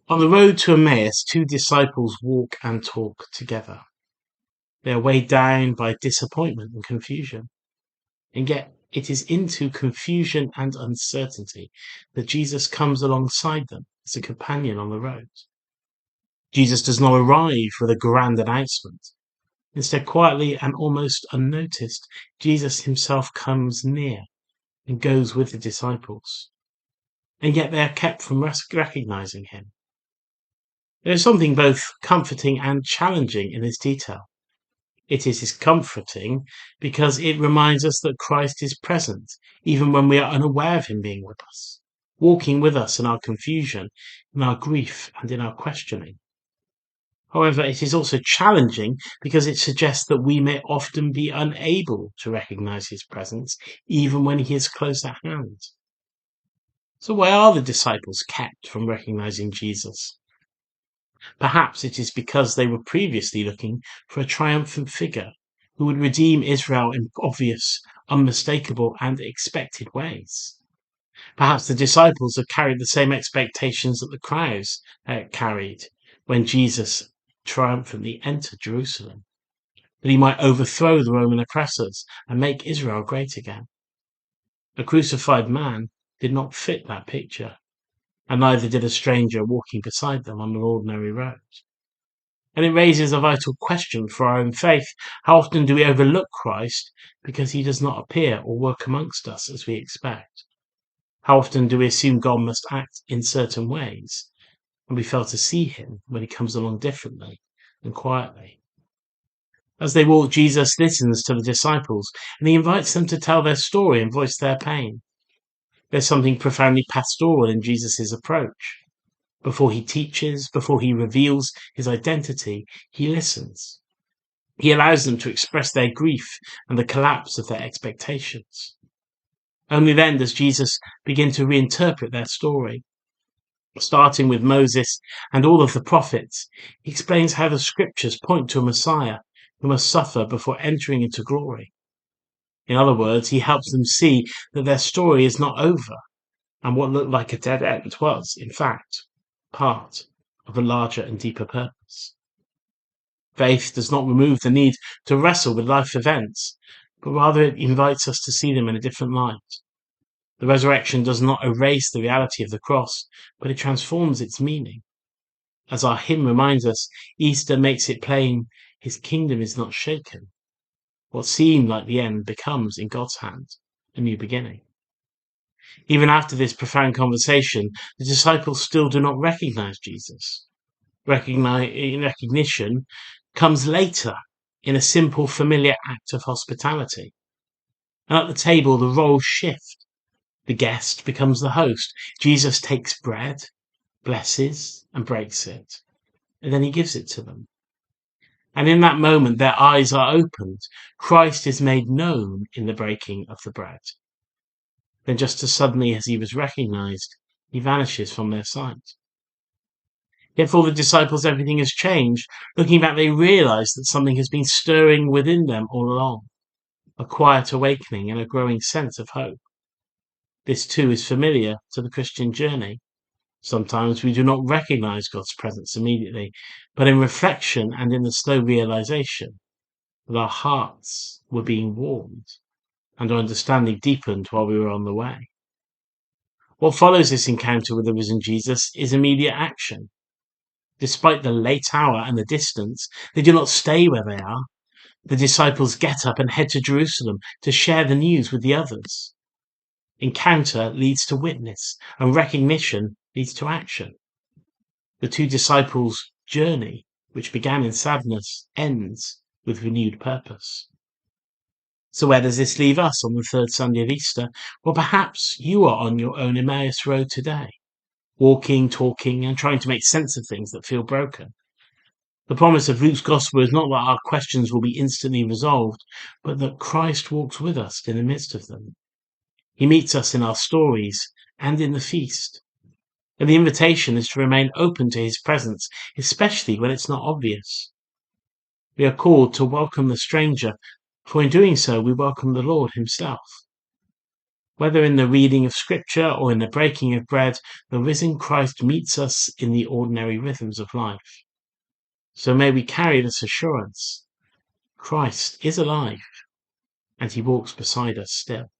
On the road to Emmaus, two disciples walk and talk together. They are weighed down by disappointment and confusion. And yet it is into confusion and uncertainty that Jesus comes alongside them as a companion on the road. Jesus does not arrive with a grand announcement. Instead, quietly and almost unnoticed, Jesus himself comes near and goes with the disciples. And yet they are kept from recognizing him. There is something both comforting and challenging in this detail. It is comforting because it reminds us that Christ is present, even when we are unaware of him being with us, walking with us in our confusion, in our grief, and in our questioning. However, it is also challenging because it suggests that we may often be unable to recognize his presence, even when he is close at hand. So why are the disciples kept from recognizing Jesus? Perhaps it is because they were previously looking for a triumphant figure who would redeem Israel in obvious, unmistakable, and expected ways. Perhaps the disciples have carried the same expectations that the crowds carried when Jesus triumphantly entered Jerusalem, that he might overthrow the Roman oppressors and make Israel great again. A crucified man did not fit that picture, and neither did a stranger walking beside them on an ordinary road. And it raises a vital question for our own faith. How often do we overlook Christ because he does not appear or work amongst us as we expect? How often do we assume God must act in certain ways, and we fail to see him when he comes along differently and quietly? As they walk, Jesus listens to the disciples, and he invites them to tell their story and voice their pain. There's something profoundly pastoral in Jesus' approach. Before he teaches, before he reveals his identity, he listens. He allows them to express their grief and the collapse of their expectations. Only then does Jesus begin to reinterpret their story. Starting with Moses and all of the prophets, he explains how the scriptures point to a Messiah who must suffer before entering into glory. In other words, he helps them see that their story is not over, and what looked like a dead end was, in fact, part of a larger and deeper purpose. Faith does not remove the need to wrestle with life events, but rather it invites us to see them in a different light. The resurrection does not erase the reality of the cross, but it transforms its meaning. As our hymn reminds us, Easter makes it plain his kingdom is not shaken. What seemed like the end becomes, in God's hand, a new beginning. Even after this profound conversation, the disciples still do not recognize Jesus. Recognition comes later in a simple, familiar act of hospitality. And at the table, the roles shift. The guest becomes the host. Jesus takes bread, blesses, and breaks it, and then he gives it to them. And in that moment, their eyes are opened. Christ is made known in the breaking of the bread. Then just as suddenly as he was recognized, he vanishes from their sight. Yet for the disciples, everything has changed. Looking back, they realize that something has been stirring within them all along, a quiet awakening and a growing sense of hope. This too is familiar to the Christian journey. Sometimes we do not recognize God's presence immediately, but in reflection and in the slow realization that our hearts were being warmed and our understanding deepened while we were on the way. What follows this encounter with the risen Jesus is immediate action. Despite the late hour and the distance, they do not stay where they are. The disciples get up and head to Jerusalem to share the news with the others. Encounter leads to witness, and recognition leads to action. The two disciples' journey, which began in sadness, ends with renewed purpose. So where does this leave us on the third Sunday of Easter? Well, perhaps you are on your own Emmaus road today, walking, talking, and trying to make sense of things that feel broken. The promise of Luke's gospel is not that our questions will be instantly resolved, but that Christ walks with us in the midst of them. He meets us in our stories and in the feast. And the invitation is to remain open to his presence, especially when it's not obvious. We are called to welcome the stranger, for in doing so we welcome the Lord himself. Whether in the reading of Scripture or in the breaking of bread, the risen Christ meets us in the ordinary rhythms of life. So may we carry this assurance: Christ is alive, and he walks beside us still.